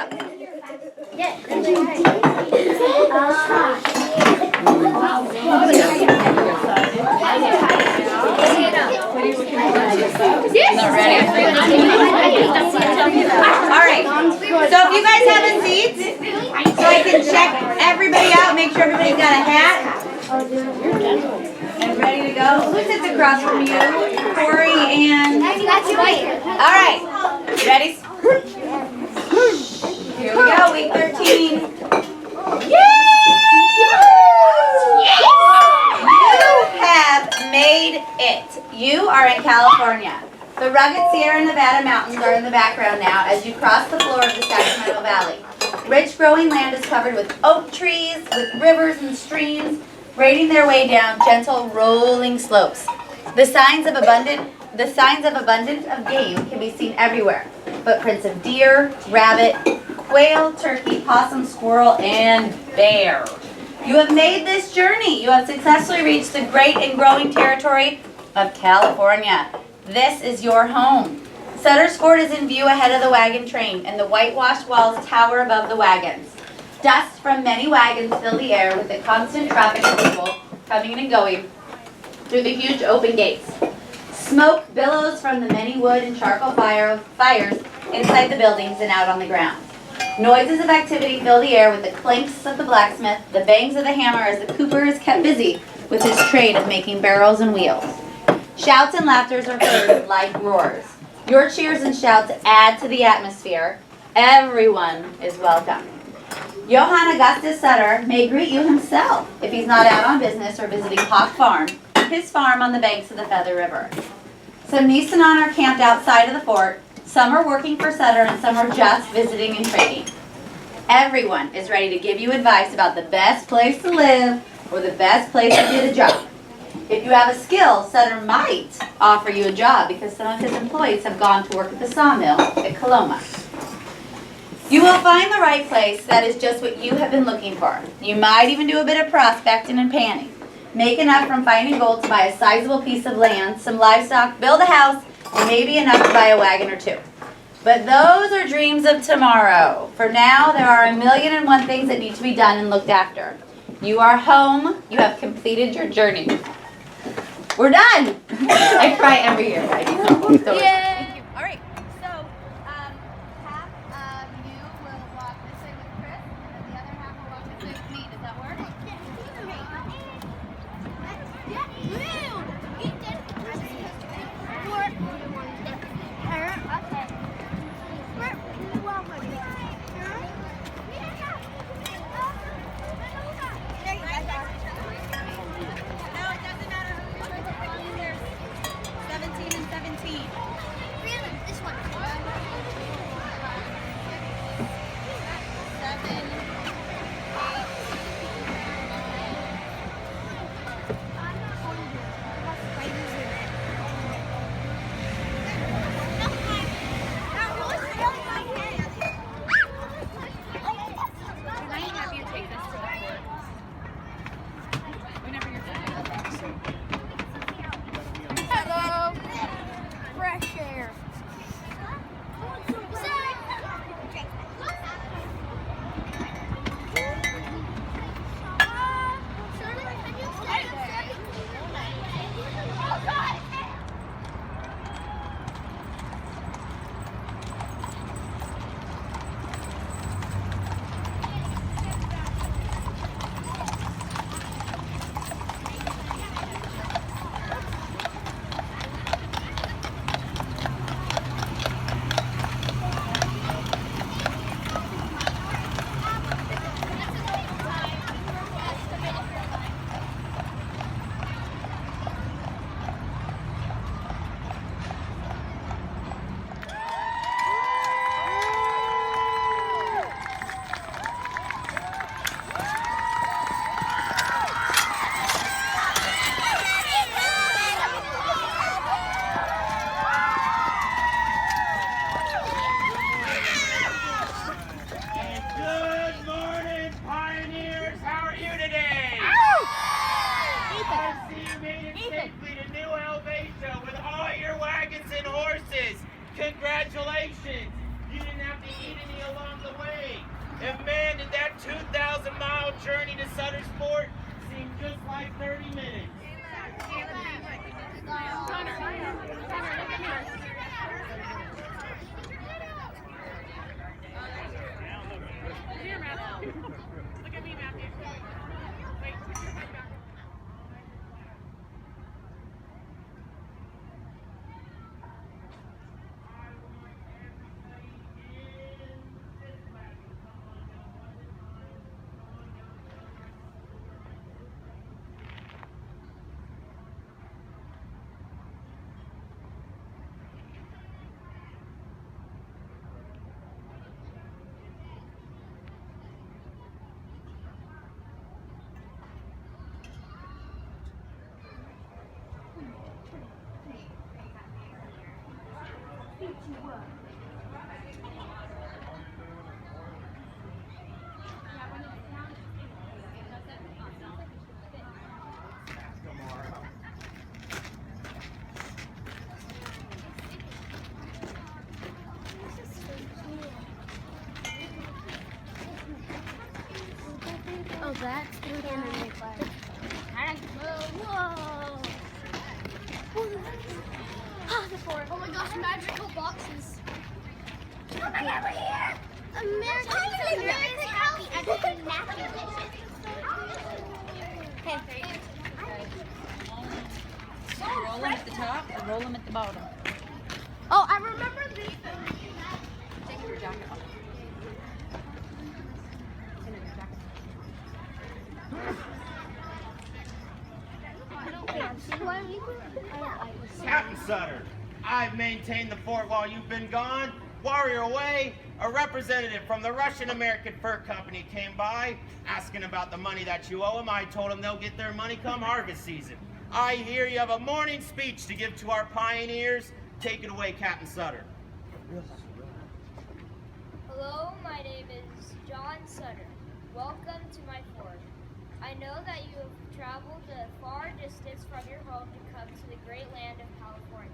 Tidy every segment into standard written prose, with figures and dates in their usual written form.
go. Yes. Not ready? All right. So if you guys have a seat, so I can check everybody out, make sure everybody's got a hat. And ready to go. Who sits across from you? Corey and... All right. Ready? Here we go, week 13. You have made it. You are in California. The rugged Sierra Nevada mountains are in the background now as you cross the floor of the Sacramento Valley. Rich growing land is covered with oak trees, with rivers and streams, braiding their way down gentle rolling slopes. The signs of abundance of game can be seen everywhere. Footprints of deer, rabbit, quail, turkey, possum, squirrel, and bear. You have made this journey. You have successfully reached the great and growing territory of California. This is your home. Sutter's Fort is in view ahead of the wagon train, and the whitewashed walls tower above the wagons. Dust from many wagons fill the air with the constant traffic of people coming and going through the huge open gates. Smoke billows from the many wood and charcoal fires inside the buildings and out on the ground. Noises of activity fill the air with the clanks of the blacksmith, the bangs of the hammer as the cooper is kept busy with his trade of making barrels and wheels. Shouts and laughters are heard like roars. Your cheers and shouts add to the atmosphere. Everyone is welcome. Johann Augustus Sutter may greet you himself if he's not out on business or visiting Hawk Farm, his farm on the banks of the Feather River. Some Nisenan are camped outside of the fort. Some are working for Sutter and some are just visiting and trading. Everyone is ready to give you advice about the best place to live or the best place to get a job. If you have a skill, Sutter might offer you a job because some of his employees have gone to work at the sawmill at Coloma. You will find the right place that is just what you have been looking for. You might even do a bit of prospecting and panning. Make enough from finding gold to buy a sizable piece of land, some livestock, build a house, and maybe enough to buy a wagon or two. But those are dreams of tomorrow. For now, there are 1,000,001 things that need to be done and looked after. You are home. You have completed your journey. We're done. I cry every year, guys. So yay! All right. So half of you will walk this way with Chris, and the other half will walk this way with me. Does that work? Congratulations! You didn't have to eat any along the way. Oh, that's the camera. Whoa! Ah, the fort. Oh my gosh, magical boxes. Come on over here! American happy at doing napkin dishes. Roll them at the top or roll them at the bottom. Oh, I remember these. Take your jacket off. Captain Sutter, I've maintained the fort while you've been gone. While you're away, a representative from the Russian-American Fur Company came by asking about the money that you owe them. I told them they'll get their money come harvest season. I hear you have a morning speech to give to our pioneers. Take it away, Captain Sutter. Hello, my name is John Sutter. Welcome to my fort. I know that you have traveled a far distance from your home to come to the great land of California.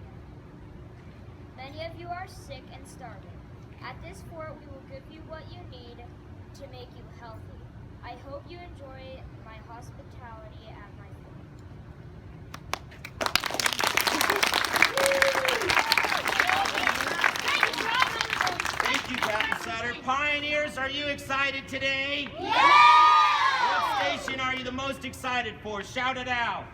Many of you are sick and starving. At this fort, we will give you what you need to make you healthy. I hope you enjoy my hospitality at my fort. Thank you, Captain Sutter. Pioneers, are you excited today? Yeah! What station are you the most excited for? Shout it out.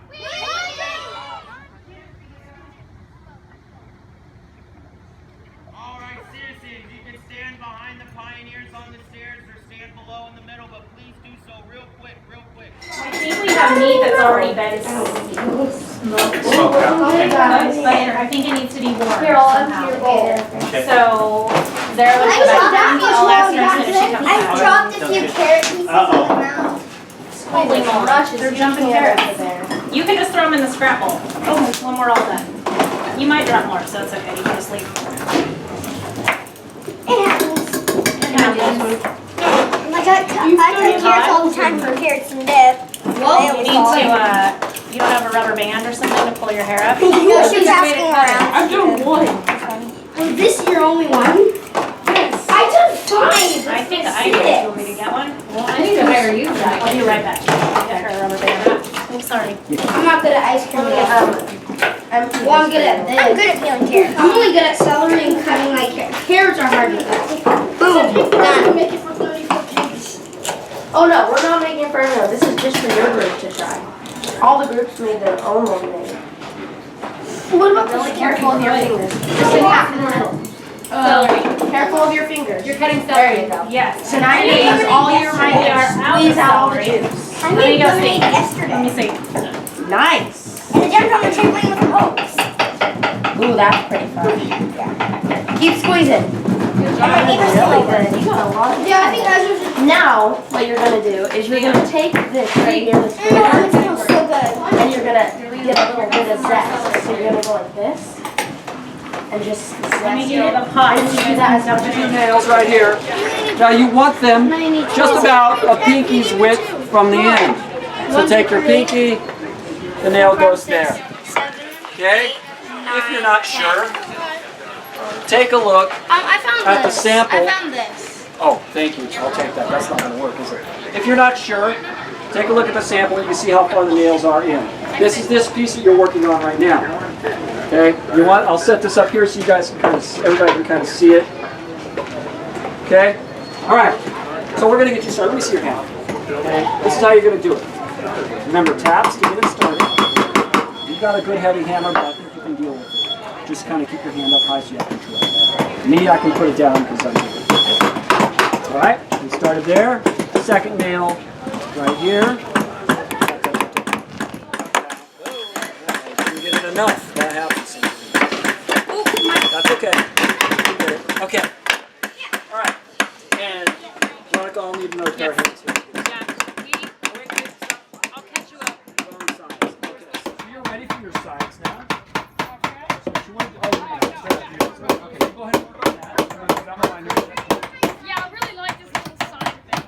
All right, citizens, you can stand behind the pioneers on the stairs or stand below in the middle, but please do so real quick, real quick. I think we have meat that's already been smoked. But I think it needs to be warm somehow. So, Zara was about to I'll ask her as soon as she comes I out. dropped a few carrot pieces in my mouth. Holy moly, they're jumping carrots. You can just throw them in the scrap bowl. Oh, when we're all done. You might drop more, so it's okay. You can just leave. It happens. It happens. I cut carrots all the time for carrots and dip. Well, you need to, you don't have a rubber band or something to pull your hair up? She's asking around. I've done one. Was this your only one? Yes. I done 5. I think I need you me to get one. Well, I need to hire you guys. I'll be right back. Get her a rubber band. I'm sorry. I'm not good at ice cream. I'm good at this. I'm good at peeling carrots. I'm only good at celery and cutting like carrots. Carrots are hard to cut. Boom. Done. Make it for 34 kids. Oh no, we're not making it for everyone. This is just for your group to try. All the groups made their own lemonade. What about really careful of your fingers? Just like half in the middle. Celery. Careful of your fingers. You're cutting celery. There you go. Yes. So now you use all your might to squeeze out all the juice. I made lemonade yesterday. Let me see. Nice. And I jumped on the trampoline with the hooks. Ooh, that's pretty fun. Yeah. Keep squeezing. And my neighbor's Really still good. You got a lot. Yeah, I think I was just. Now, what you're gonna do is you're gonna take this right here, this It smells so good. and you're gonna get a little bit of zest. So you're gonna go like this, and just zest Let me give you it. the pot. And just do that as much as you can. Nails right here. Now you want them just about a pinky's width from the end. So take your pinky, the nail goes there. Okay? If you're not sure, take a look I found at the this. sample. I found this. Oh, thank you. I'll take that. That's not going to work, is it? If you're not sure, take a look at the sample. You can see how far the nails are in. This is this piece that you're working on right now. Okay? You want? I'll set this up here so you guys can kind of, everybody can kind of see it. Okay? All right. So we're going to get you started. Let me see your hand. Okay? This is how you're going to do it. Remember, taps to get it started. You've got a good heavy hammer, but I think you can deal with it. Just kind of keep your hand up high so you have control. Me, I can put it down because I'm here. All right, we started there. Second nail right here. Didn't get it enough. That happens. That's okay. Okay. All right. And Monica, I'll need another pair of hands here. I'll catch you up. Okay. So you're ready for your sides now. So you want to, okay, go ahead and work on that. Yeah, I really like this little sign thing.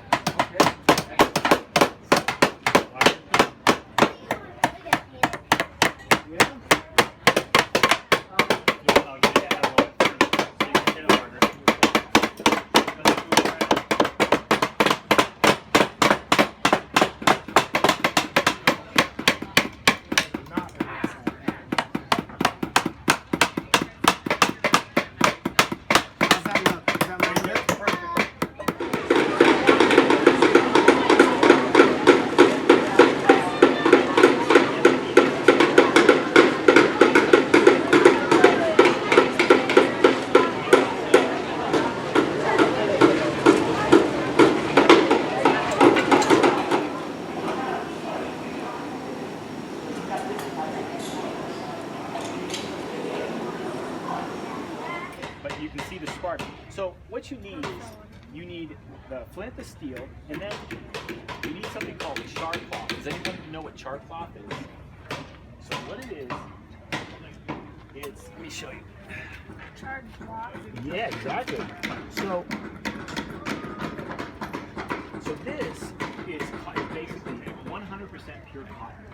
what you need is you need the flint, the steel, and then you need something called char cloth. Does anyone know what char cloth is? So what it is, it's, let me show you. Charred cloth. Yeah, exactly. So this is basically 100% pure cotton.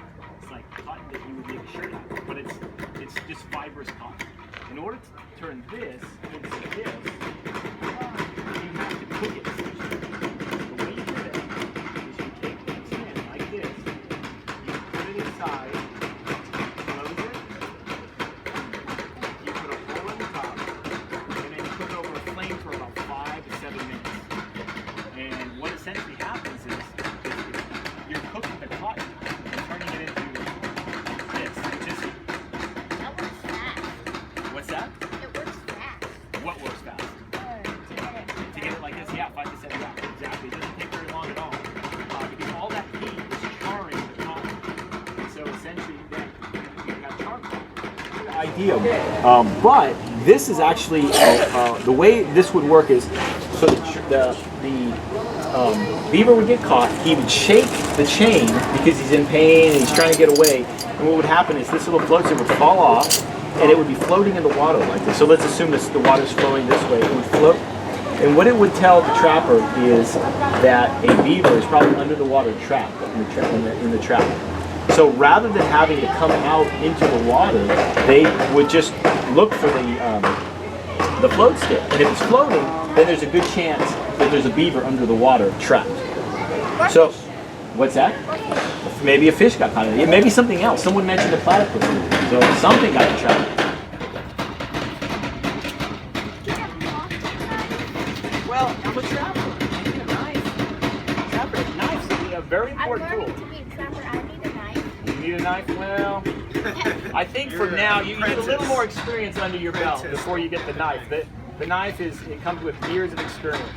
It's like cotton that you would make a shirt out of, but it's just fibrous cotton. In order to turn this into this, you have to cook it. The way you do that is you take the tin like this, you put it inside, close it, you put a hole on the top, and then you cook it over a flame for about 5 to 7 minutes. And what essentially happens is you're cooking the cotton and turning it into this. That works fast. What's that? It works fast. What works fast? To get it like this, yeah, 5 to 7, yeah, exactly. It doesn't take very long at all. Because all that heat is charring the cotton. And so essentially then you have charcoal. Idea. But this is actually, the way this would work is, so the beaver would get caught, he would shake the chain because he's in pain and he's trying to get away, and what would happen is this little floatser would fall off and it would be floating in the water like this. So let's assume the water's flowing this way, it would float, and what it would tell the trapper is that a beaver is probably under the water trapped in the trap. So rather than having to come out into the water, they would just look for the float stick, and if it's floating, then there's a good chance that there's a beaver under the water trapped. So, what's that? Maybe a fish got caught in it. Maybe something else. Someone mentioned a platypus. So something got trapped. Well, I'm a trapper. I need a knife. Trapper, knives is a very important tool. To be a trapper, I need a knife. You need a knife? Well, I think for now you need a little more experience under your belt before you get the knife. The knife it comes with years of experience.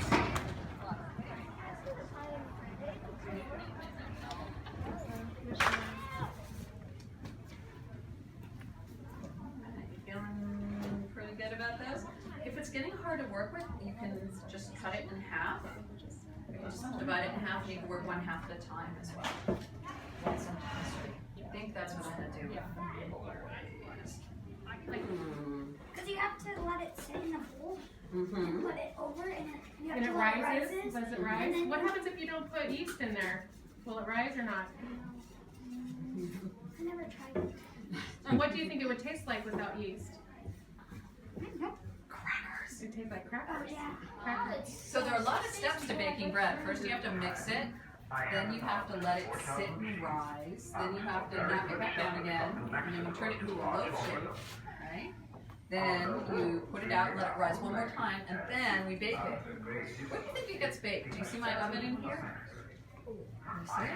Feeling pretty good about this? If it's getting hard to work with, you can just cut it in half. Just divide it in half, and you can work one half at a time as well. I think that's what I'm gonna do. Because you have to let it sit in the bowl and put it over and you have And to it let rises? it Does it rise? What happens if you don't put yeast in there? Will it rise or not? I never tried it. And what do you think it would taste like without yeast? Crackers. It tastes like crackers. Oh, yeah. Crackers. So there are a lot of steps to baking bread. First you have to mix it, then you have to let it sit and rise, then you have to knock it back down again, and then you turn it into a loaf shape, right? Then you put it out and let it rise one more time, and then we bake it. What do you think it gets baked? Do you see my oven in here? You see it?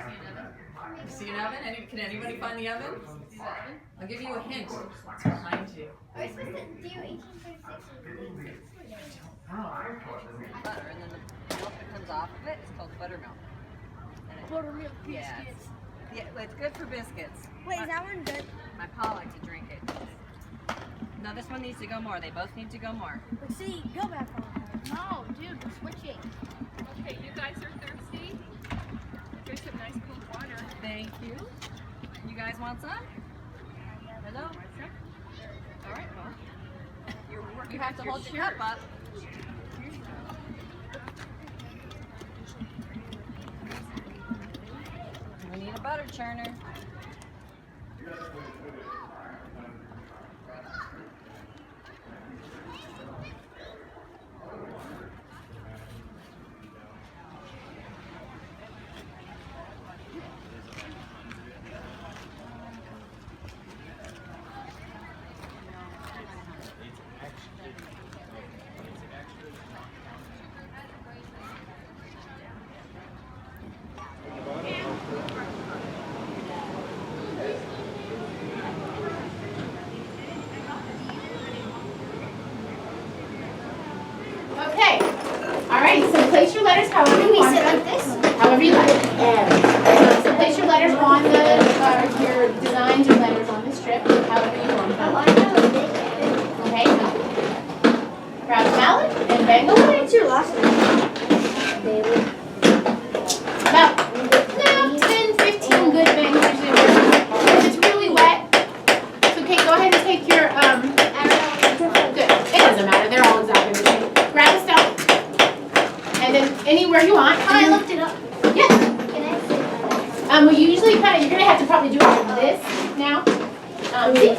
You see an oven? Can anybody find the oven? I'll give you a hint. It's behind you. Are we supposed to do 1836 Butter, and then the milk that comes off of it is called buttermilk. buttermilk Yeah. biscuits? Yeah, well, it's good for biscuits. Wait, is that one good? My pa likes to drink it. No, this one needs to go more. They both need to go more. But see, go back on. No, dude, we're switching. Okay, you guys are thirsty? Here's some nice cold water. Thank you. You guys want some? Hello? All right, well, you have to hold your cup up. We need a butter churner. Okay. All right, so place your letters however Can you we want sit them. like this? However you like. So place your letters on the, your designs or letters on the strip, however you want them. Okay? Grab a mallet and bang away. then anywhere you want. I looked it up. Yeah. Can I see that? We usually you're gonna have to probably do it like this now. See?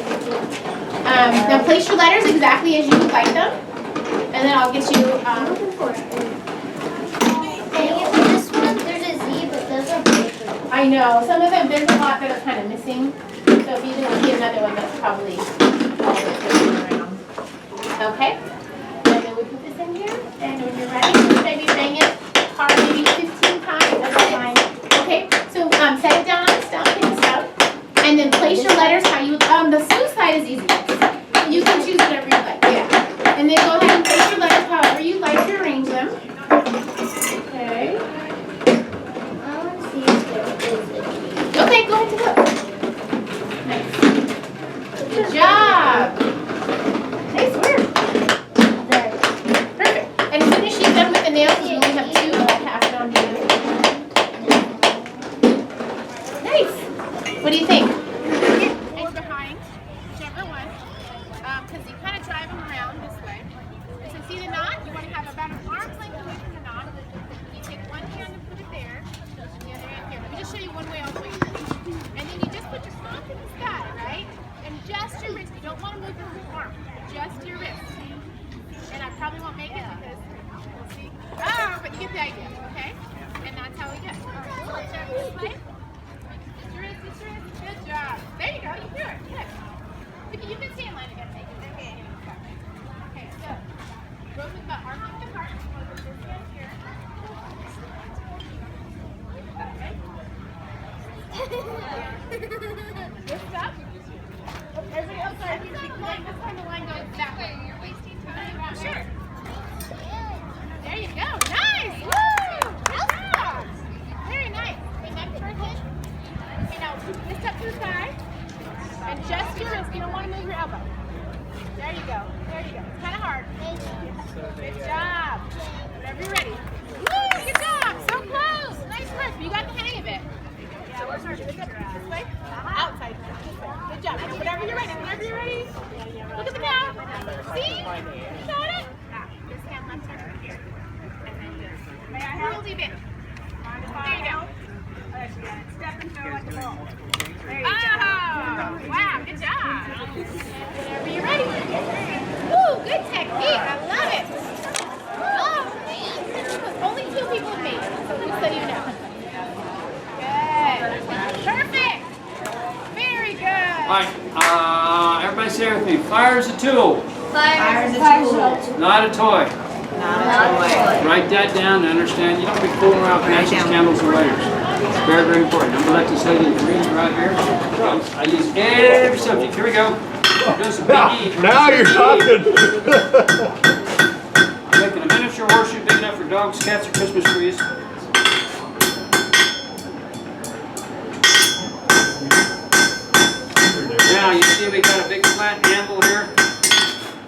Now place your letters exactly as you would like them. And then I'll get you, Can you get me this one? There's a Z, but those are big. I know, some of them, there's a lot that are kind of missing. So if you didn't see another one, that's probably all that's missing around. Okay? And then we put this in here, and when you're ready, maybe bang it hard, maybe 15 times. That's fine. Okay, so set it down on the stump, hit the stump, and then place your letters how you, the smooth side is easy. You can choose whatever you like, yeah. And then go ahead and place your letters however you like to arrange them. Okay. I want to see if there is a G. Okay, go ahead and look. Nice. Good job. Nice work. There. Perfect. And as soon as she's done with the nails, you only have 2, I'll pass it on to you. Nice. What do you think? Or behind, whichever one. Because you kind of drive them around this way. So see the knot? You want to have about an arm's length away from the knot. You take one hand and put it there, the other hand here. Let me just show you one way all the way through. And then you just put your stomp in the sky, right? And just your wrist. You don't want to move your whole arm. Just your wrist. And I probably won't make it because we'll see. Oh, but you get the idea, okay? And that's how we get it. All right, so let's start this way. It's your wrist, it's your wrist. Good job. There you go. You do it. Good. You can stay in line again. Make it. Okay, so rotate the arm length apart. We'll put this hand here. Lift up. Everybody else, sorry, keep going. This time the line goes that way. You're wasting time. Sure. There you go. Nice. Woo! Good job. Very nice. Okay, next person. Okay, now lift up to the side. And just your wrist. You don't want to move your elbow. There you go. There you go. It's kind of hard. Good job. Whenever you're ready. Woo! Good job. So close. Nice work. You got the hang of it. So we're starting this way. Outside. This way. Good job. Whenever you're ready. Whenever you're ready. Look at the cow. See? You got it? This hand left turn here. And then just. May I have? Really big. There you go. Step and go like a ball. Oh, wow, good job. Whenever you're ready. Woo, good technique. I love it. Oh, man. Only 2 people have made it, so just so you know. Good. Perfect. Very good. All right, everybody say with me. Fire is a tool. Fire is a tool. Not a toy. Not a toy. Write that down and understand. You don't be fooling around with matches, candles, and lighters. It's very, very important. I'm going to let this lady read right here. I use every subject. Here we go. Doing some big E. Now you're talking. I'm making a miniature horseshoe big enough for dogs, cats, or Christmas trees. Now you see we got a big flat handle here.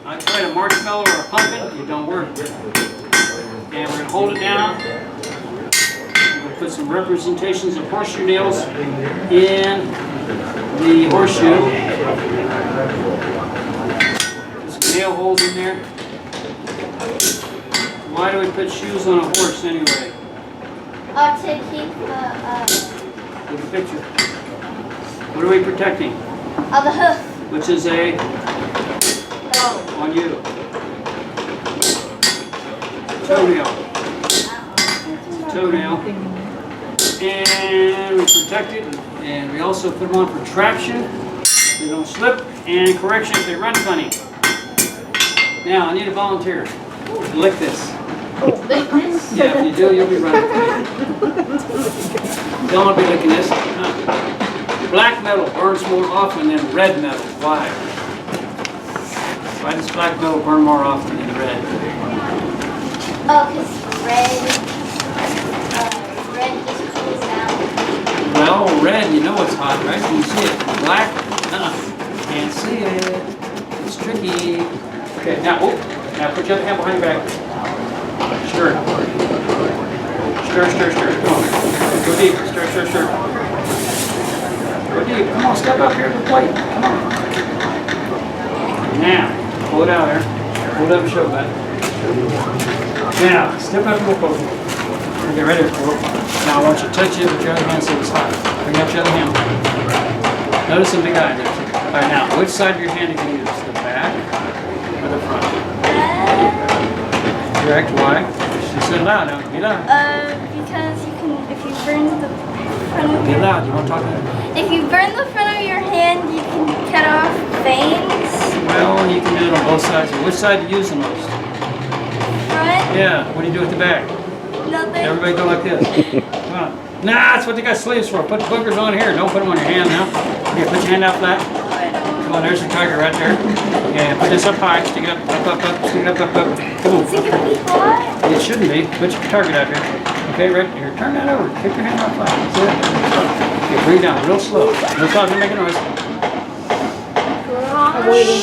I tried a marshmallow or a pumpkin. It don't work. And we're going to hold it down. Put some representations of horseshoe nails in the horseshoe. Some nail holes in there. Why do we put shoes on a horse anyway? To keep Look at the picture. What are we protecting? the hoof. Which is a on you. Toenail. Toenail. And we protect it, and we also put them on for traction, so they don't slip, and correction if they run funny. Now, I need a volunteer. Lick this. Yeah, if you do, you'll be running funny. Don't want to be licking this. Black metal burns more often than red metal. Why? Why does black metal burn more often than red? Oh, because red just cools down. Well, red, you know it's hot, right? You can see it. Black, can't see it. It's tricky. Okay, now put your other hand behind your back. Stir. Stir. Come on. Go deep. Stir. Go deep. Come on, step up here to the plate. Come on. Now, pull it out there. Hold up and show that. Now, step up to the plate. Okay, ready? Now I want you to touch it with your other hand so it's hot. Bring out your other hand. Notice the big eye there. All right, now, which side of your hand you can use? The back or the front? Correct. Why? She said loud. Now, get loud. Because you can, if you burn the front of Get loud. You want to talk loud? if you burn the front of your hand, you can cut off veins. Well, you can do it on both sides. Which side do you use the most? Front, Yeah. What do you do with the back? nothing. Everybody go like this. Come on. Nah, that's what they got sleeves for. Put the boogers on here. Don't put them on your hand now. Okay, put your hand out flat. Come on, there's your tiger right there. Yeah, put this up high. Stick it up, stick it up. Come on. Is it gonna be hot? It shouldn't be. Put your target out here. Okay, right here. Turn that over. Kick your hand out flat. That's it. Okay, breathe down real slow. No talking, make a noise. I'm waiting.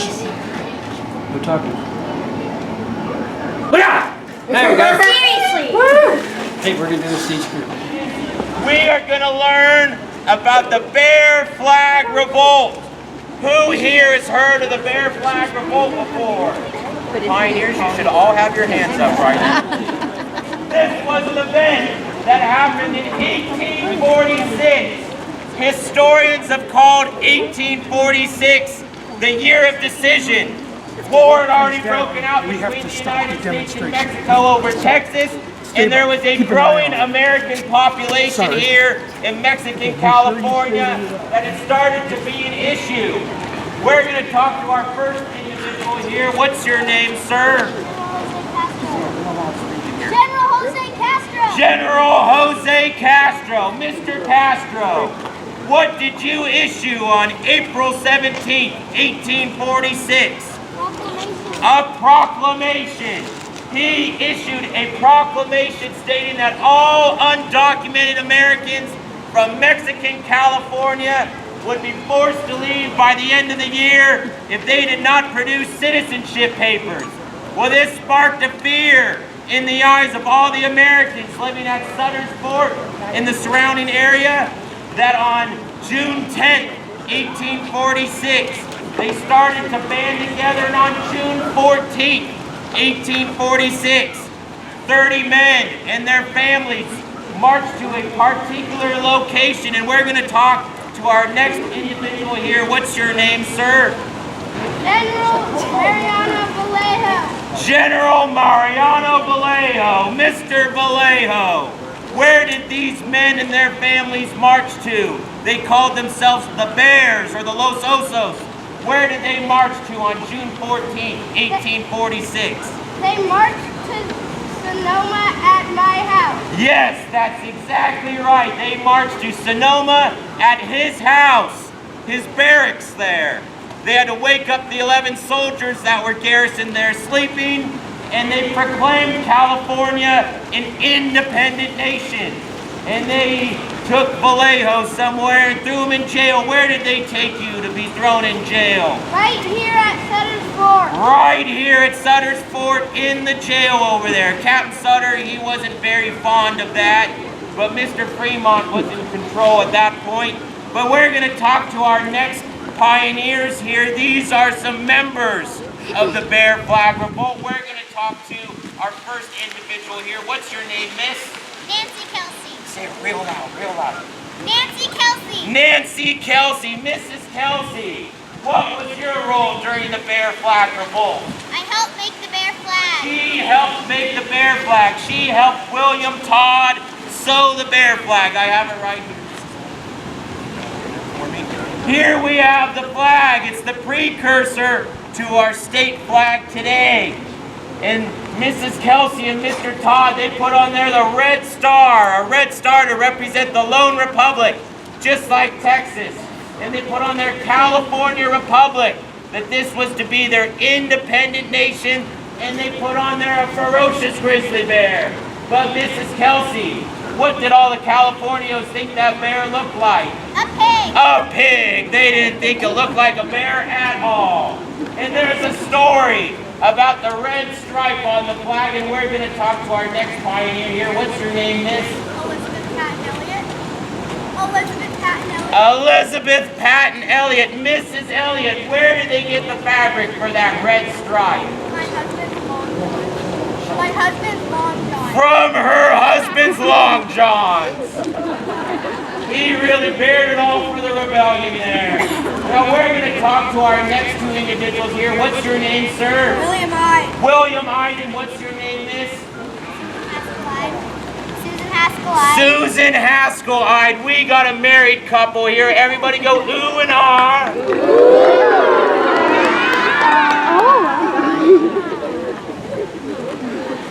No talking. Yeah! There we go. Seriously. Hey, we're gonna do this to each group. We are going to learn about the Bear Flag Revolt. Who here has heard of the Bear Flag Revolt before? Pioneers, you should all have your hands up right now. This was an event that happened in 1846. Historians have called 1846 the year of decision. War had already broken out between the United States and Mexico over Texas, and there was a growing American population here in Mexican California that had started to be an issue. We're going to talk to our first individual here. What's your name, sir? General Jose Castro. General Jose Castro. Mr. Castro, what did you issue on April 17th, 1846? A proclamation. He issued a proclamation stating that all undocumented Americans from Mexican California would be forced to leave by the end of the year if they did not produce citizenship papers. Well, this sparked a fear in the eyes of all the Americans living at Sutter's Fort in the surrounding area that on June 10th, 1846, they started to band together, and on June 14th, 1846, 30 men and their families marched to a particular location, and we're going to talk to our next individual here. What's your name, sir? General Mariano Vallejo. General Mariano Vallejo. Mr. Vallejo, where did these men and their families march to? They called themselves the Bears or the Los Osos. Where did they march to on June 14th, 1846? They marched to Sonoma at my house. Yes, that's exactly right. They marched to Sonoma at his house, his barracks there. They had to wake up the 11 soldiers that were garrisoned there sleeping, and they proclaimed California an independent nation. And they took Vallejo somewhere and threw him in jail. Where did they take you to be thrown in jail? Right here at Sutter's Fort. Right here at Sutter's Fort in the jail over there. Captain Sutter, he wasn't very fond of that, but Mr. Fremont was in control at that point. But we're going to talk to our next pioneers here. These are some members of the Bear Flag Revolt. We're going to talk to our first individual here. What's your name, miss? Nancy Kelsey. Say it real loud, real loud. Nancy Kelsey. Nancy Kelsey. Mrs. Kelsey, what was your role during the Bear Flag Revolt? I helped make the bear flag. She helped make the bear flag. She helped William Todd sew the bear flag. I have it right here. Here we have the flag. It's the precursor to our state flag today. And Mrs. Kelsey and Mr. Todd, they put on there the red star, a red star to represent the lone republic, just like Texas. And they put on their California Republic, that this was to be their independent nation, and they put on there a ferocious grizzly bear. But Mrs. Kelsey, what did all the Californios think that bear looked like? A pig. A pig. They didn't think it looked like a bear at all. And there's a story about the red stripe on the flag, and we're going to talk to our next pioneer here. What's your name, miss? Elizabeth Patton Elliott. Elizabeth Patton Elliott. Elizabeth Patton Elliott. Mrs. Elliott, where did they get the fabric for that red stripe? My husband's long john. My husband's long john. From her husband's long Johns. He really bared it all for the rebellion there. Now we're going to talk to our next two individuals here. What's your name, sir? William Hyde. William Hyde, and what's your name, miss? Susan Haskell. Susan Haskell-Hyde. We got a married couple here. Everybody go ooh and ah.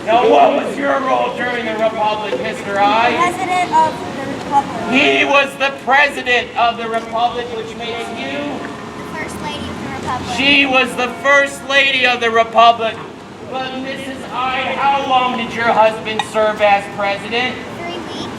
Now, what was your role during the Republic, Mr. I? President of the Republic. He was the president of the Republic, which makes you? The First Lady of the Republic. She was the First Lady of the Republic. But Mrs. I, how long did your husband serve as president?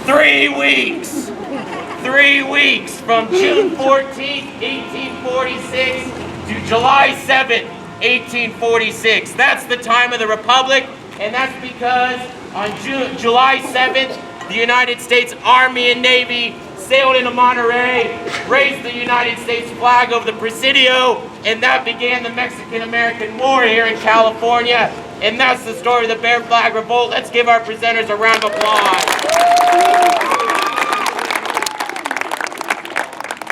3 weeks. 3 weeks. 3 weeks, from June 14th, 1846 to July 7th, 1846. That's the time of the Republic, and that's because on July 7th, the United States Army and Navy sailed into Monterey, raised the United States flag over the Presidio, and that began the Mexican-American War here in California. And that's the story of the Bear Flag Revolt. Let's give our presenters a round of applause.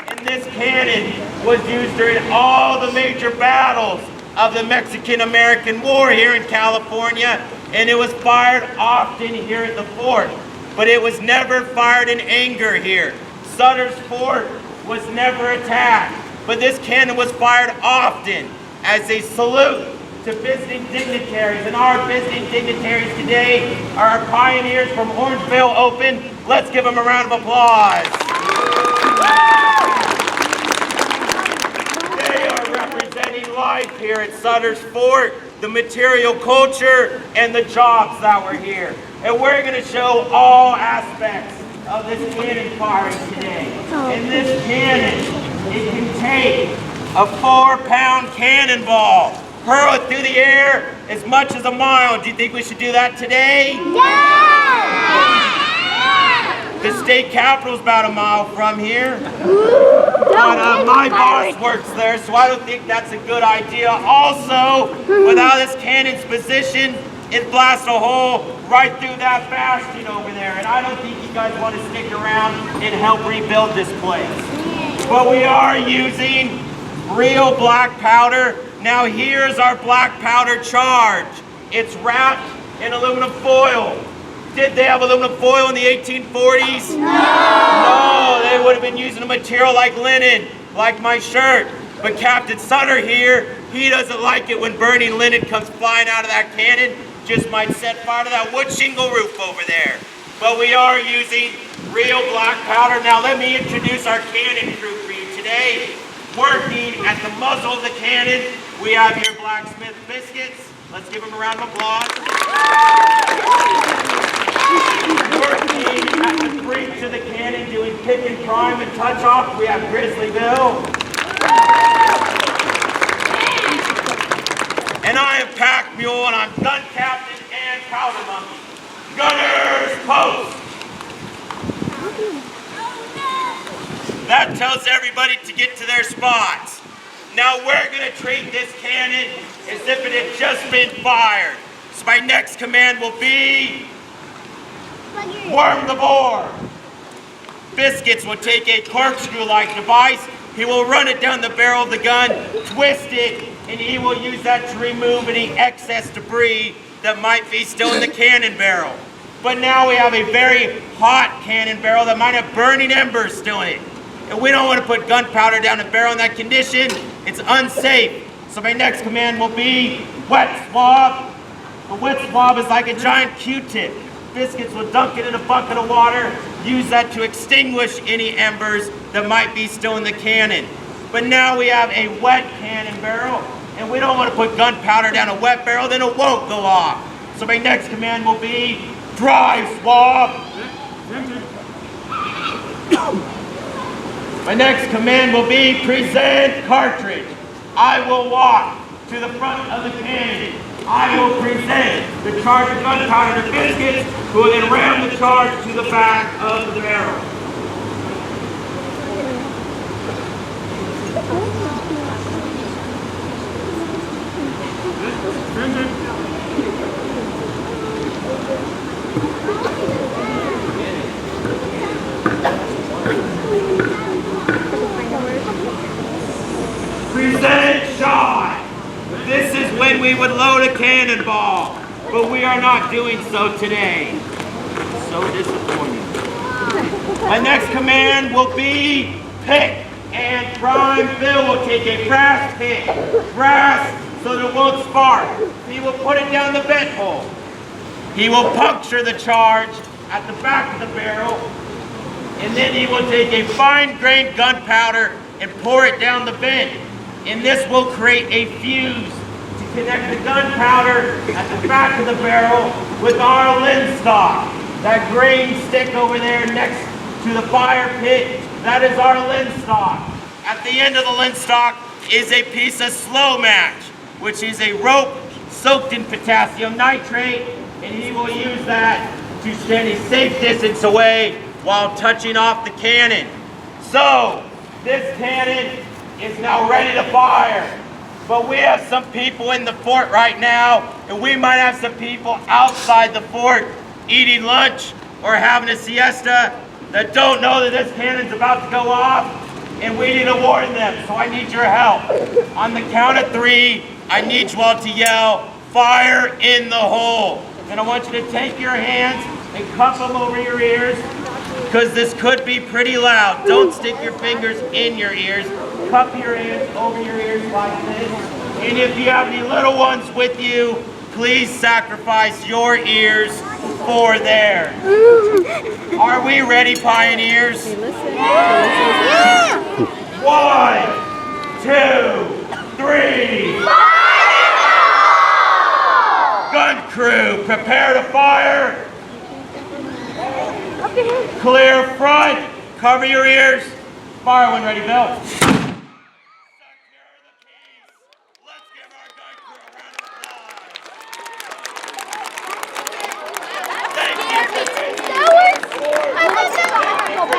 And this cannon was used during all the major battles of the Mexican-American War here in California, and it was fired often here at the fort. But it was never fired in anger here. Sutter's fort was never attacked, but this cannon was fired often as a salute to visiting dignitaries. And our visiting dignitaries today are our pioneers from Orangevale Open. Let's give them a round of applause. They are representing life here at Sutter's Fort, the material culture, and the jobs that were here. And we're going to show all aspects of this cannon firing today. And this cannon, it can take a 4-pound cannonball, hurl it through the air as much as a mile. Do you think we should do that today? Yeah! The state capitol is about a mile from here. But my boss works there, so I don't think that's a good idea. Also, without this cannon's position, it blasts a hole right through that bastion over there. And I don't think you guys want to stick around and help rebuild this place. But we are using real black powder. Now here's our black powder charge. It's wrapped in aluminum foil. Did they have aluminum foil in the 1840s? No, they would have been using a material like linen, like my shirt. But Captain Sutter here, he doesn't like it when burning linen comes flying out of that cannon. Just might set fire to that wood shingle roof over there. But we are using real black powder. Now let me introduce our cannon crew for you today. Working at the muzzle of the cannon, we have here Blacksmith Biscuits. Let's give them a round of applause. Working at the breech of the cannon, doing kick and prime and touch off, we have Grizzly Bill. And I am Pack Mule, and I'm Gun Captain and Powder Monkey. Gunners post! That tells everybody to get to their spots. Now we're going to treat this cannon as if it had just been fired. So my next command will be... worm the bore. Biscuits will take a corkscrew-like device. He will run it down the barrel of the gun, twist it, and he will use that to remove any excess debris that might be still in the cannon barrel. But now we have a very hot cannon barrel that might have burning embers still in it. And we don't want to put gunpowder down the barrel in that condition. It's unsafe. So my next command will be wet swab. A wet swab is like a giant Q-tip. Biscuits will dunk it in a bucket of water, use that to extinguish any embers that might be still in the cannon. But now we have a wet cannon barrel, and we don't want to put gunpowder down a wet barrel, then it won't go off. So my next command will be dry swab. My next command will be present cartridge. I will walk to the front of the cannon. I will present the charge of gunpowder to Biscuits, who will then ram the charge to the back of the barrel. we would load a cannonball, but we are not doing so today. So disappointing. My next command will be pick, and Prime Bill will take a brass pick, brass so that it won't spark. He will put it down the vent hole. He will puncture the charge at the back of the barrel, and then he will take a fine-grained gunpowder and pour it down the vent. And this will create a fuse to connect the gunpowder at the back of the barrel with our linstock. That green stick over there next to the fire pit, that is our linstock. At the end of the linstock is a piece of slow match, which is a rope soaked in potassium nitrate, and he will use that to stand a safe distance away while touching off the cannon. So, this cannon is now ready to fire. But we have some people in the fort right now, and we might have some people outside the fort eating lunch or having a siesta that don't know that this cannon's about to go off, and we need to warn them, so I need your help. On the count of 3, I need you all to yell, "Fire in the hole." And I want you to take your hands and cup them over your ears, because this could be pretty loud. Don't stick your fingers in your ears. Cup your hands over your ears like this. And if you have any little ones with you, please sacrifice your ears for theirs. Are we ready, pioneers? Yeah! 1, 2, 3. Gun crew, prepare to fire. Clear front. Cover your ears. Fire when ready, Bill.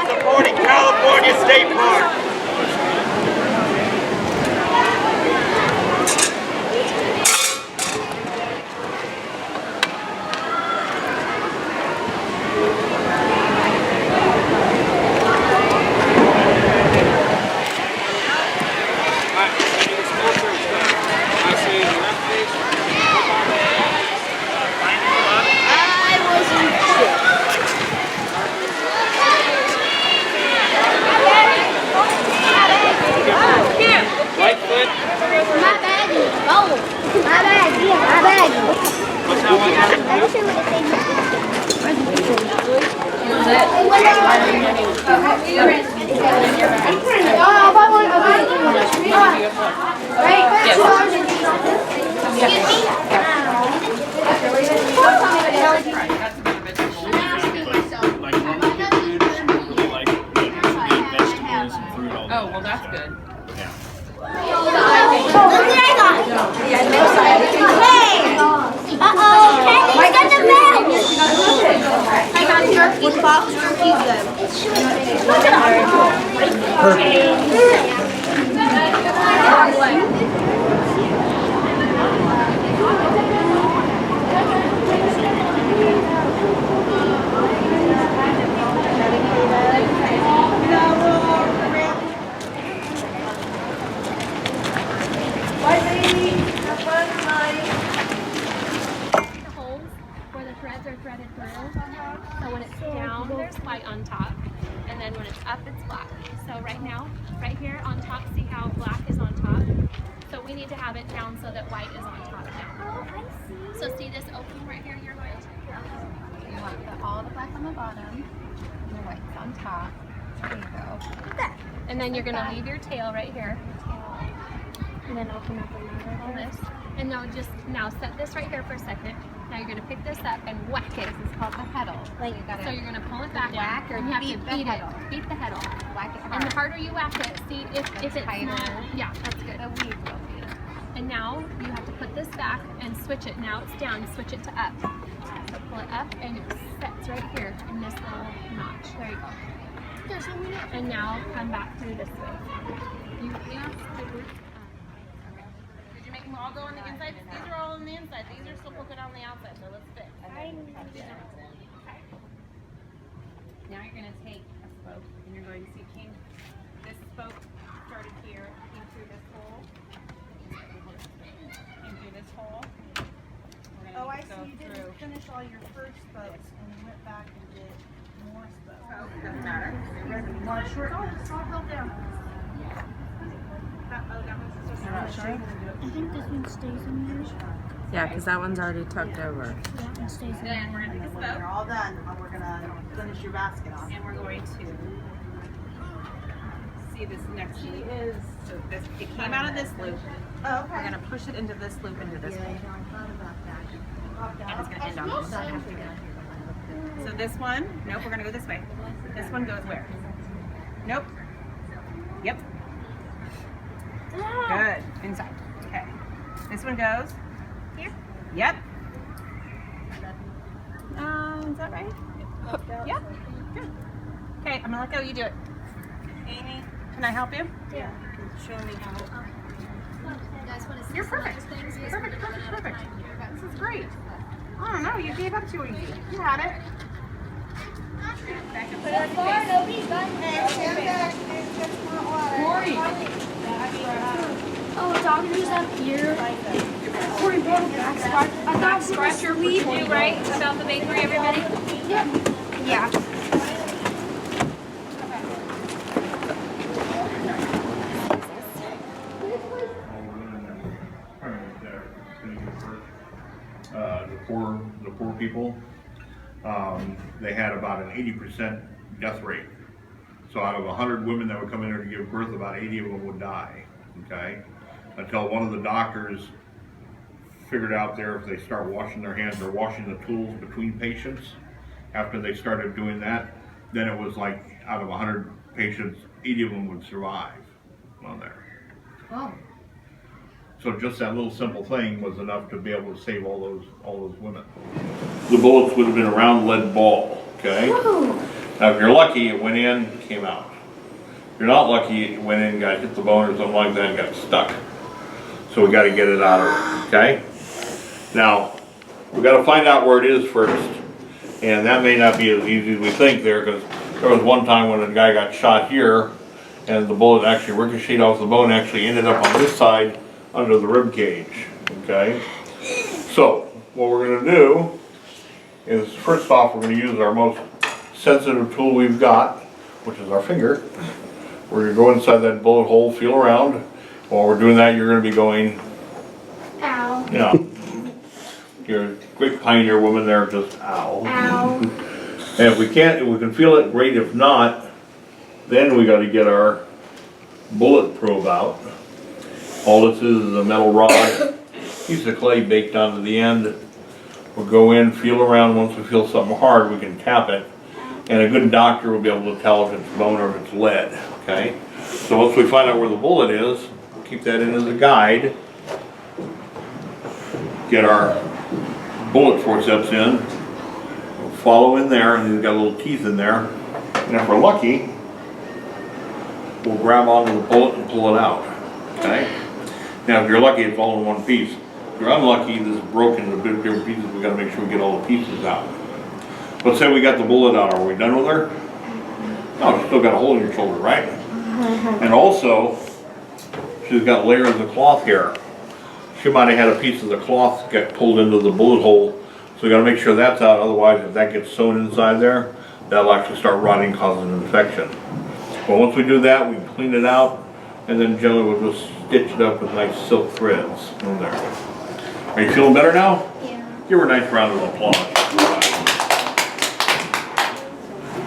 Supporting California State Park. Oh, well, that's good. I got turkey, box turkey, where the threads are threaded through. So when it's down, there's white on top. And then when it's up, it's black. So right now, right here on top, see how black is on top? So we need to have it down so that white is on top now. Oh, I see. So see this opening right here you're going to? You want all the black on the bottom and the white's on top. There you go. And then you're going to leave your tail right here. And then open up all this. And now set this right here for a second. Now you're going to pick this up and whack it. This is called the heddle. Like So you're going to pull it back whack down, or and you have beat to the beat heddle. it. Beat the heddle. Whack it And hard. the harder you whack it, see if it's tighter. not. Yeah, that's good. The weave will be. And now you have to put this back and switch it. Now it's down, switch it to up. So pull it up and it sets right here in this little notch. There you go. And now come back through this way. You clean the group. Did you make them all go on the inside? These are all on the inside. These are still poking on the outside, so let's fix. Now you're going to take a spoke and you're going to see this spoke started here, came through this hole, Came through this hole. We're Oh, gonna I go see. You didn't through. finish all your first spokes and you went back and did more spokes. Oh, doesn't matter. You want to short? Oh, just all held down. You're not sure? I think this one stays in here. Yeah, because that one's already tucked over. That one stays in Then we're gonna take a When spoke you're all done, we're gonna finish your basket off. and we're going to see this next key is, so this, it came out of this loop. Oh, We're gonna push it into this loop into this hole. And it's gonna end on this. So this one, nope, we're gonna go this way. This one goes where? Nope. Yep. Good. Inside. Okay. This one goes here. Yep. Is that right? Yep. Good. Okay, I'm gonna let go. You do it. Amy, can I help you? Yeah. Show me how. You guys want to see You're some perfect. other things? Perfect. This is great. I don't know. You gave up too easy. You had it. Back up. Put it on your face. Nobody's done. Stand back. There's just more water. Oh, doctor's up here. Corey, I got Scratcher for you, right? About the bakery, everybody? Yeah. The poor people, they had about an 80% death rate. So out of 100 women that would come in there to give birth, about 80 of them would die, okay? Until one of the doctors figured out there if they start washing their hands or washing the tools between patients, after they started doing that, then it was like out of 100 patients, 80 of them would survive on there. Oh. So just that little simple thing was enough to be able to save all those women. The bullets would have been a round lead ball, okay? Now if you're lucky, it went in, came out. If you're not lucky, it went in, got hit the bone or something like that and got stuck. So we got to get it out of it, okay? Now, we got to find out where it is first. And that may not be as easy as we think there, because there was one time when a guy got shot here and the bullet actually ricocheted off the bone, actually ended up on this side under the rib cage, okay? So, what we're going to do is, first off, we're going to use our most sensitive tool we've got, which is our finger. We're going to go inside that bullet hole, feel around. While we're doing that, you're going to be going, Ow. yeah. You're a great pioneer woman there, just ow. Ow. And if we can feel it, great. If not, then we got to get our bullet probe out. All this is a metal rod, piece of clay baked onto the end. We'll go in, feel around. Once we feel something hard, we can tap it. And a good doctor will be able to tell if it's bone or if it's lead, okay? So once we find out where the bullet is, we'll keep that in as a guide. Get our bullet forceps in. We'll follow in there, and he's got little teeth in there. And if we're lucky, we'll grab onto the bullet and pull it out, okay? Now, if you're lucky, it's all in one piece. If you're unlucky, this is broken into different pieces. We got to make sure we get all the pieces out. Let's say we got the bullet out. Are we done with her? No, she's still got a hole in your shoulder, right? And also, she's got layers of cloth here. She might have had a piece of the cloth get pulled into the bullet hole. So we got to make sure that's out. Otherwise, if that gets sewn inside there, that'll actually start rotting, causing an infection. But once we do that, we clean it out, and then generally we'll just stitch it up with nice silk threads in there. Are you feeling better now? Yeah. Give her a nice round of applause.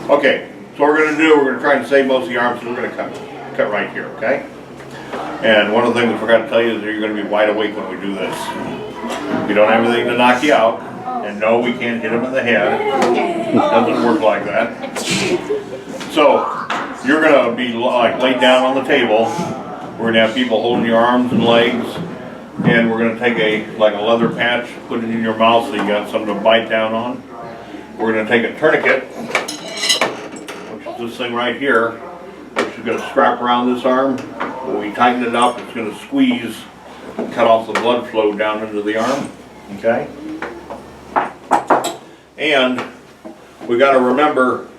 Okay, so what we're going to do, we're going to try and save most of the arms, so we're going to cut right here, okay? And one of the things I forgot to tell you is that you're going to be wide awake when we do this. We don't have anything to knock you out, and no, we can't hit him in the head. It doesn't work like that. So, you're going to be like laid down on the table. We're going to have people holding your arms and legs, and we're going to take a leather patch, put it in your mouth so you got something to bite down on. We're going to take a tourniquet, which is this thing right here, which is going to strap around this arm. When we tighten it up, it's going to squeeze and cut off the blood flow down into the arm, okay? And we got to remember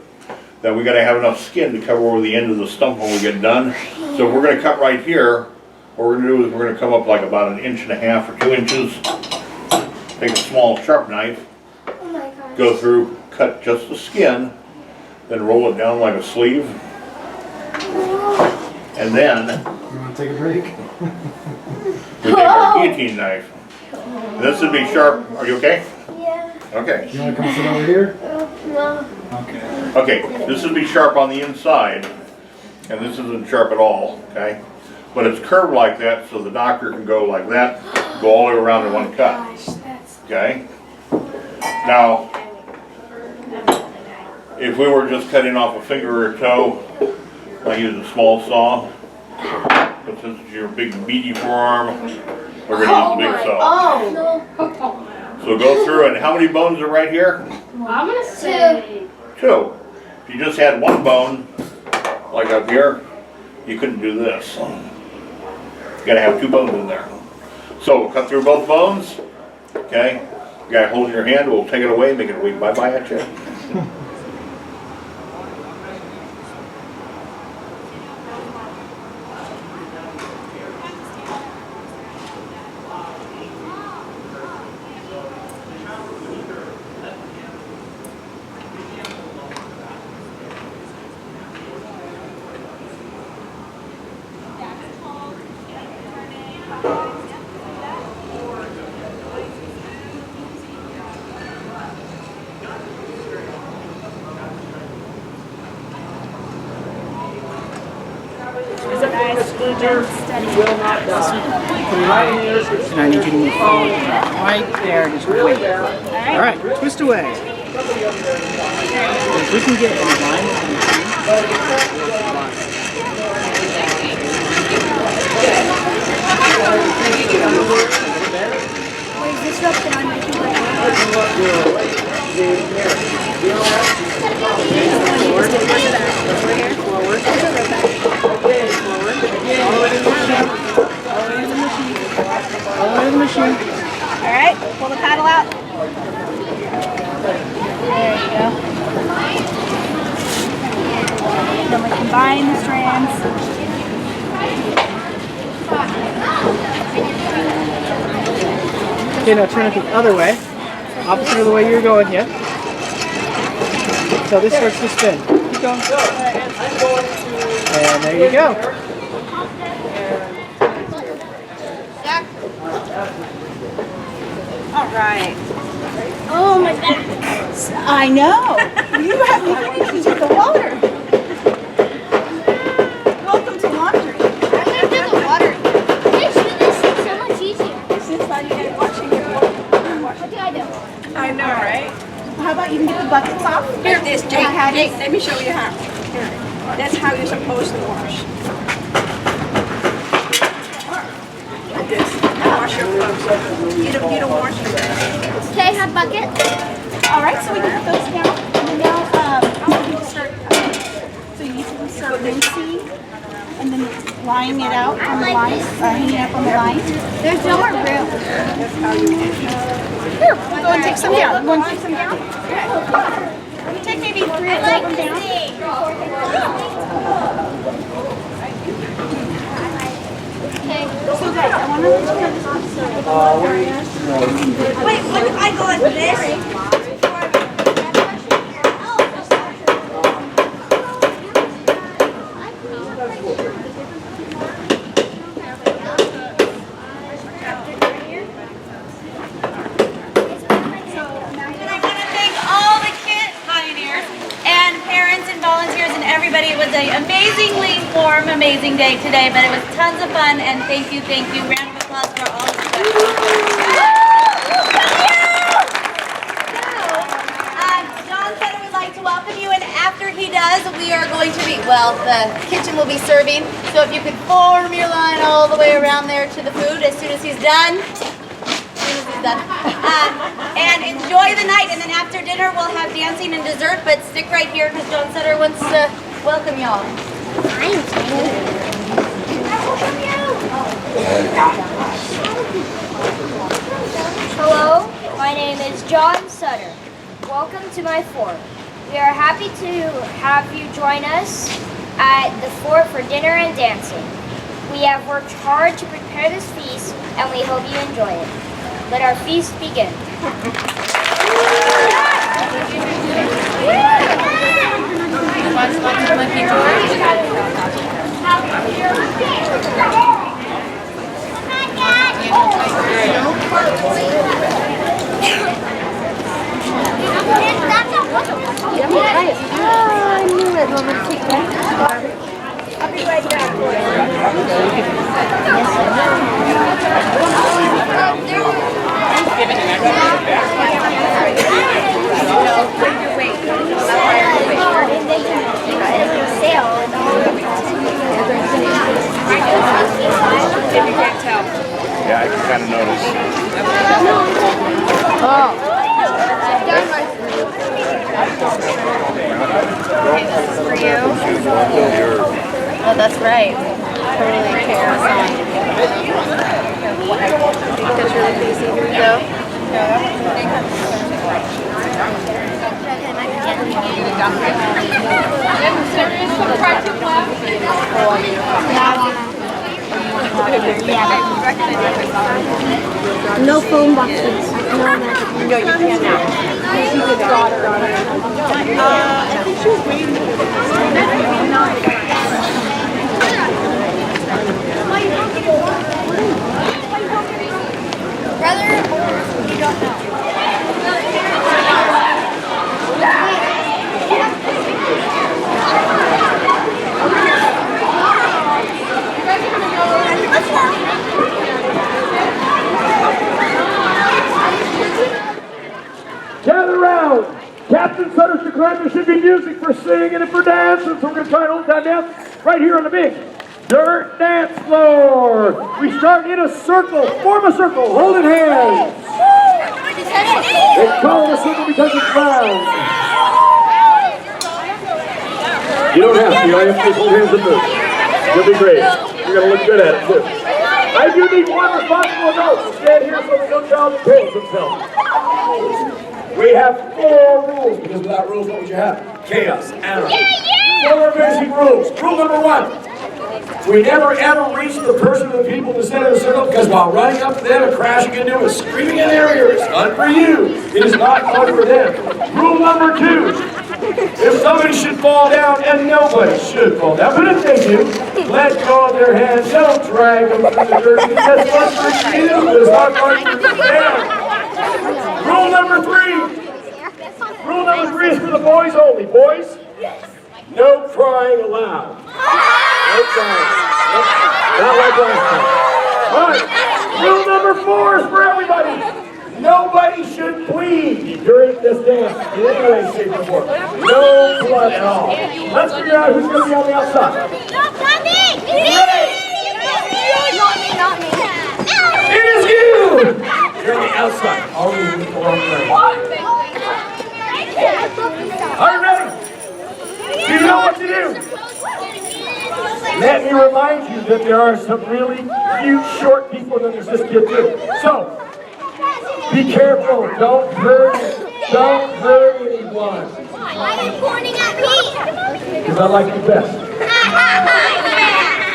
that we got to have enough skin to cover over the end of the stump when we get done. So if we're going to cut right here, what we're gonna do is we're gonna come up like about 1.5 inches or 2 inches. Take a small sharp knife, Oh my gosh. go through, cut just the skin, then roll it down like a sleeve. And then You want to take a break? we take our guillotine knife. This would be sharp. Are you okay? Yeah. Okay. You want to come sit over here? No. Okay. Okay, this would be sharp on the inside, and this isn't sharp at all, okay? But it's curved like that so the doctor can go like that, go all the way around in one cut, okay? Now, if we were just cutting off a finger or a toe, I use a small saw, but since it's your big meaty forearm, we're gonna use the big saw. So go through, and how many bones are right here? I'm gonna say 2. If you just had 1 bone, like up here, you couldn't do this. You gotta have 2 bones in there. So cut through both bones, okay? The guy holding your hand will take it away, make it wave bye-bye at you. And I need you to move forward right there, just wait. All right, twist away. If we can get in line with wait, this rubs it on my finger. Alright, pull the paddle out. There you go. Then we combine the strands. Okay, now turn it the other way. Opposite of the way you're going here. So this starts to spin. Keep going. And there you go. All right. Oh my god. I know. You haven't finished with the water. Welcome to laundry. I'm gonna do the water. This is so much easier. This is like watching your water. What do I do? I know, right? How about you can get the buckets off? Here, this, Jake. Jake, let me show you how. Here. That's how you're supposed to wash. Like this. Wash your clothes. You don't wash your clothes. Okay, I have bucket. All right, so we can put those down, and then now you can start. So you can start rinsing, and then lying it out on the line, hanging up on the line. There's no more room. Here, we'll go and take some down. You want to take some down? Okay. Take maybe 3 or 4 of them down. Okay. So guys, I want to let you know this one. Wait, what if I go like this? It was an amazingly warm, amazing day today, but it was tons of fun, and thank you. Round of applause for all of you. John Sutter would like to welcome you, and after he does, we are going to be, well, the kitchen will be serving, so if you could form your line all the way around there to the food as soon as he's done. And enjoy the night, and then after dinner we'll have dancing and dessert, but stick right here because John Sutter wants to welcome y'all. Hello, my name is John Sutter. Welcome to my fort. We are happy to have you join us at the fort for dinner and dancing. We have worked hard to prepare this feast, and we hope you enjoy it. Let our feast begin. I knew it. Want me to take that? I'll be right back for Yeah, I can kind of notice. For you? Oh, that's right. Totally chaos. That's really easy. Here we go. There is some practice left. No phone boxes. No magic. No, you can't now. I think she was waiting. Brother, you don't know. Gather round. Captain Sutter should claim there should be music for singing and for dancing, so we're going to try an old time dance right here on the big dirt dance floor. We start in a circle. Form a circle, holding hands. They call it a circle because it's round. You don't have to. All you have to do is hold hands and move. You'll be great. You're going to look good at it, too. I do need one responsible adult to stand here so that no child impales himself. We have 4 rules, because without rules, what would you have? Chaos, anarchy. 4 basic rules. Rule number 1. We never ever reach the person or the people in the center of the circle, because while running up to them and crashing into them and screaming in their ear, it's fun for you. It is not fun for them. Rule number 2. If somebody should fall down, and nobody should fall down, but if they do, let go of their hands. Don't drag them through the dirt. That's fun for you. It's not fun for them. Rule number 3. Rule number 3 is for the boys only. Boys, no crying allowed. No crying. Not like last time. All right. Rule number 4 is for everybody. Nobody should bleed during this dance in any way, shape, or form. No blood at all. Let's figure out who's going to be on the outside. Not me! Ready? Not me. It is you! You're on the outside. Already with the long way. Are you ready? Do you know what to do? Let me remind you that there are some really cute, short people, and there's this kid too. So, be careful. Don't hurt anyone. Why are you pointing at me? Because I like you best.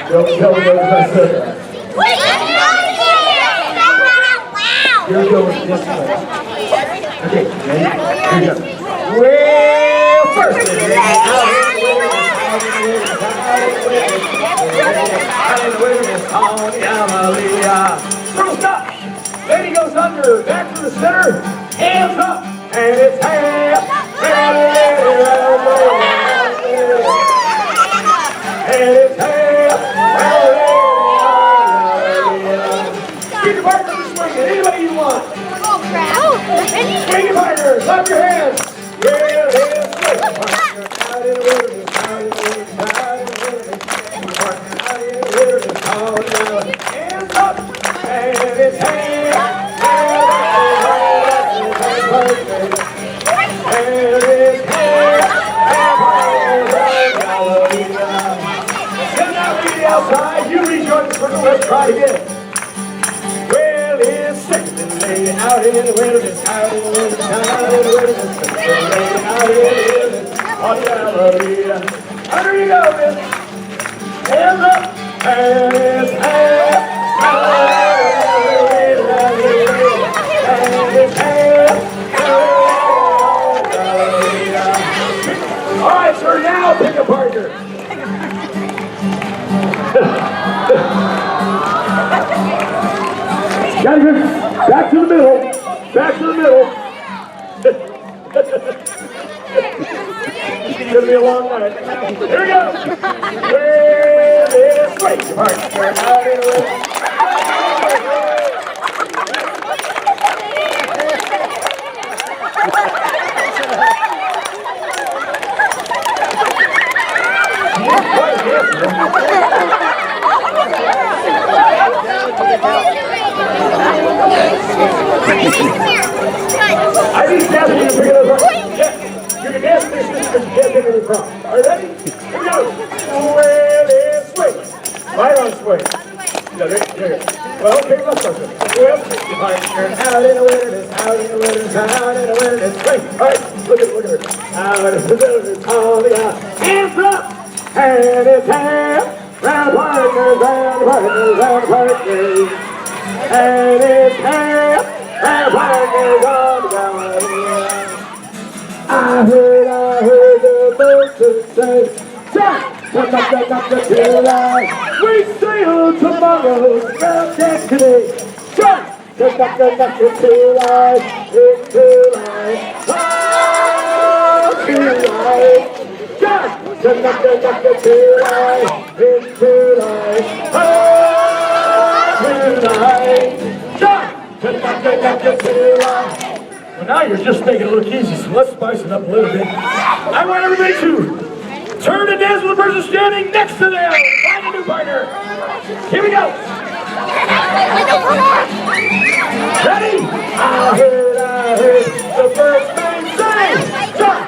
Don't tell me what I said that. Wait, I'm out here! You're going this way. Okay, ready? Here you go. Well, first, circle stop. Lady goes under, back to the center, hands up, and it's hands. And it's hands. Keep your partner swinging, anybody you want. Swing your partner, clap your hands. Well, it's swing. Partner out in the wilderness, out in the wilderness, out in the wilderness. Partner out in the wilderness, out in the wilderness. Hands up, and it's hands. Outside, you rejoin the circle, let's try again. Well, it's second and lady out in the wilderness, out in the wilderness, out in the wilderness, out in the wilderness, on Galilee. Under you go, miss. Hands up. and his hair. And his hair. All right, sir, now pick a partner. Gotta go back to the middle. Back to the middle. It's gonna be a long night. Here we go. With his straight partner. I need Kathy to pick it up. Yeah. You can dance with your sister, but you can't pick it up. Are you ready? Here we go. With his swing. Right on swing. There. Well, okay, let's go. Well, you're out in the wilderness, out in the wilderness, out in the wilderness. Swing. All right, look at her. Out in the wilderness, all the out. Hands up. And his hand. Round partners, round partners, round partners. And his hand. Round partners, all the out. I heard the birds say, Jack, we sail tomorrow, round deck today. Jack, it's too light, it's too light, oh, too light. Jack, it's too light, it's too light, oh, too light. Jack, it's too light. Well, now you're just making it look easy, so let's spice it up a little bit. I want everybody to turn and dance with the person standing next to them. Find a new partner. Here we go. Ready? I heard the first man say, Jump,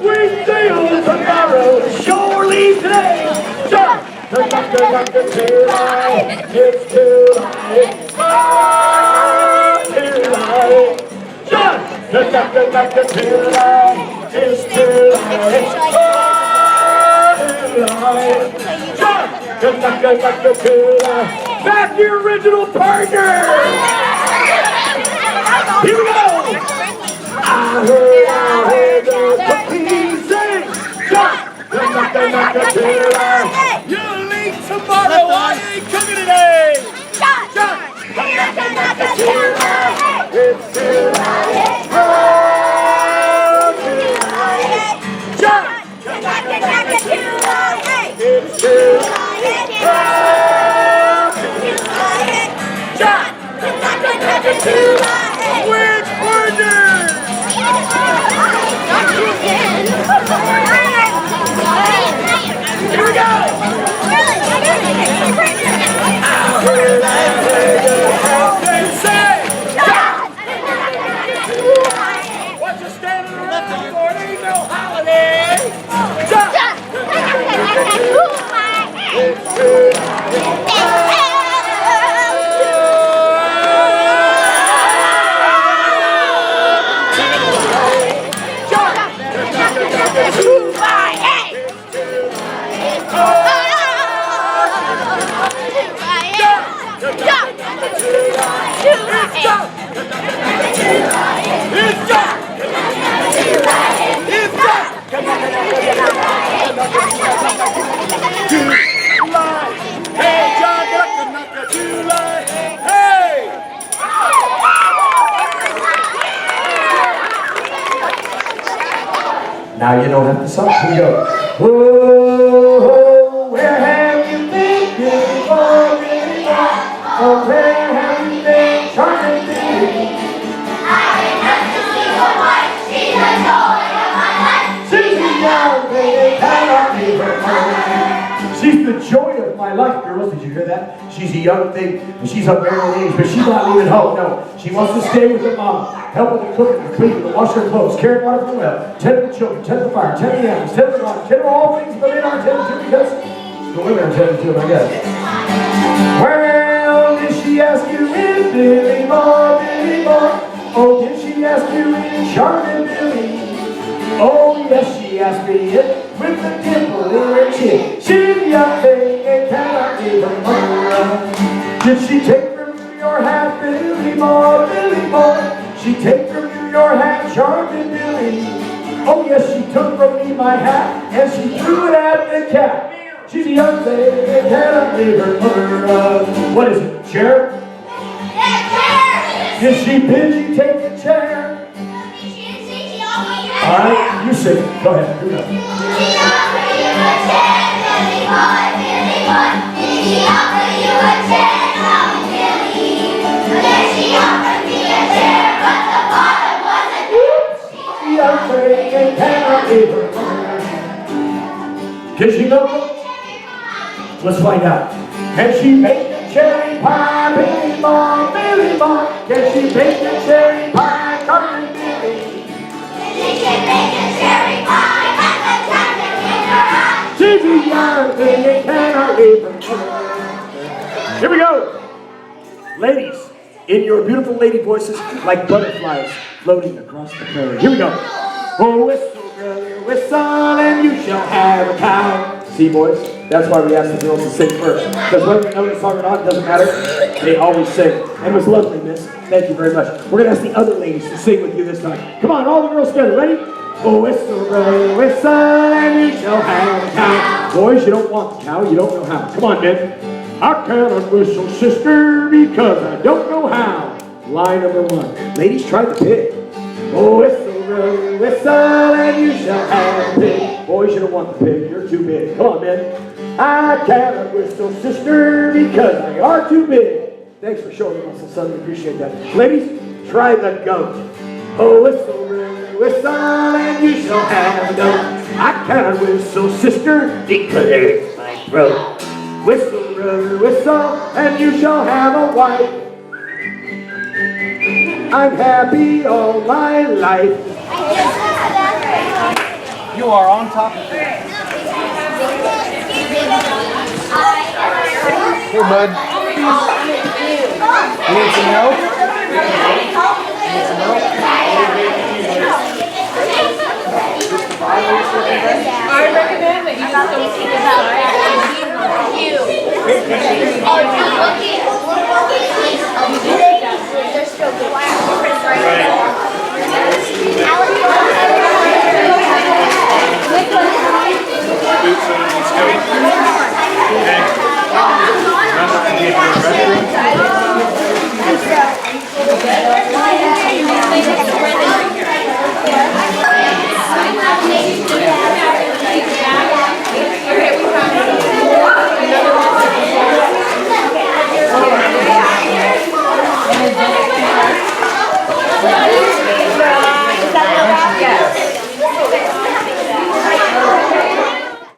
we sail tomorrow, shore leave today. Jump, it's too light, it's too light. Oh, too light. Jump, it's too light, it's too light. Oh, too light. Jump, it's too light. Back to your original partner. Here we go. I heard the cookies sing. Jump, it's too light. You'll leave tomorrow, I ain't coming today. Jump, it's too light. It's too light. Oh, too light. Jump, it's too light. It's too light. Oh, too light. Jump, it's too light. Which partner? Here we go. What you standing around for? It ain't no holiday. Jump! It's too Now you don't have to song. Here we go. Whoa, where have you been, Billy boy, Billy boy? Oh, where have you been, Charlie Billy? I ain't have to see your wife. She's the joy of my life. She's the young lady, cannot be her mind. She's the joy of my life, girls. Did you hear that? She's a young thing, and she's of married age, but she's not leaving home. No, she wants to stay with her mom. Help with the cooking, the cleaning, the wash her clothes, carry water from the well, tend to the children, tend to the fire, tend to the animals, tend to the water, tend to all things the men are tended to because the women are tended to, I guess. Well, did she ask you in, Billy boy, Billy boy? Oh, did she ask you in, Charlie Billy? Oh, Oh yes, she asked me it with a dimple in her chin. She's a young thing and cannot even run. Did she take from you your hat, Billy boy, Billy boy? She take from you your hat, charming Billy. Oh yes, she took from me my hat and she threw it at the cat. She's a young thing and cannot leave her mother. What is it, chair? Did she bid you take the chair? All right, you sing it. Go ahead. Here we go. Can she milk it? Let's find out. Can she make a cherry pie, Billy boy, Billy boy? Can she make a cherry pie, Carmen Billy? She can make a cherry pie, and the chocolate in her eye. She's a young thing and cannot leave her. Here we go. Ladies, in your beautiful lady voices, like butterflies floating across the prairie. Here we go. Oh, whistle, brother, whistle, and you shall have a cow. See, boys, that's why we ask the girls to sing first. Because whether they know the song or not, it doesn't matter. They always sing. And it was lovely, miss. Thank you very much. We're going to ask the other ladies to sing with you this time. Come on, all the girls together. Ready? Oh, whistle, brother, whistle, and you shall have a cow. Boys, you don't want the cow. You don't know how. Come on, men. I cannot whistle, sister, because I don't know how. Line number one. Ladies, try the pig. Oh, whistle, brother, whistle, and you shall have a pig. Boys, you don't want the pig. You're too big. Come on, men. I cannot whistle, sister, because I are too big. Thanks for showing the muscle, son. We appreciate that. Ladies, try the goat. Oh, whistle, brother, whistle, and you shall have a goat. I cannot whistle, sister, because it hurts my throat. Whistle, brother, whistle, and you shall have a wife. I'm happy all my life. You are on top of it. Hey, bud. You need some help? Need some help? I recommend that you just don't think about that.